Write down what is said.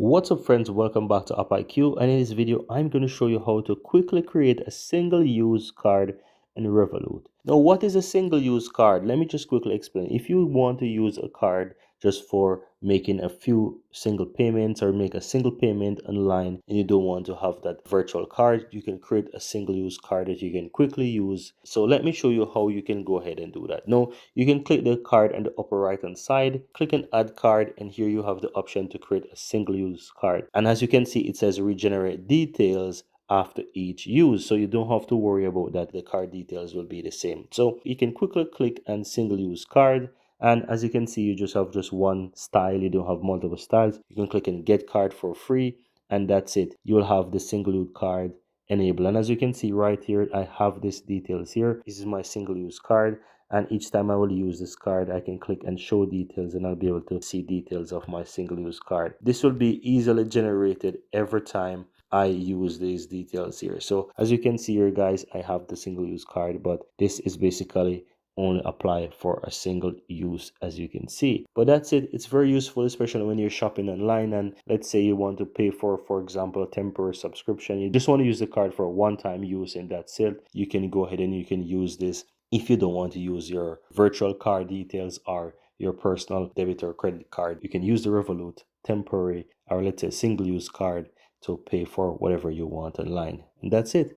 What's up friends, welcome back to UpIQ, and in this video I'm going to show you how to quickly create a single use card in Revolut. Now what is a single use card? Let me just quickly explain. If you want to use a card just for making a few single payments or make a single payment online and you don't want to have that virtual card, you can create a single use card that you can quickly use. So let me show you how you can go ahead and do that. Now you can click the card on the upper right hand side, click on add card, and here you have the option to create a single use card. And as you can see, it says regenerate details after each use, so you don't have to worry about that. The card details will be the same. So you can quickly click on single use card, and as you can see, you just have just one style. You don't have multiple styles. You can click on get card for free, and that's it. You'll have the single use card enabled. And as you can see right here, I have this details here. This is my single use card, and each time I will use this card, I can click and show details, and I'll be able to see details of my single use card. This will be easily generated every time I use these details here. So as you can see here guys, I have the single use card, but this is basically only apply for a single use, as you can see. But that's it. It's very useful, especially when you're shopping online and let's say you want to pay for example, a temporary subscription. You just want to use the card for a one-time use and that's it. You can go ahead and you can use this if you don't want to use your virtual card details or your personal debit or credit card. You can use the Revolut temporary or let's say single use card to pay for whatever you want online. And that's it.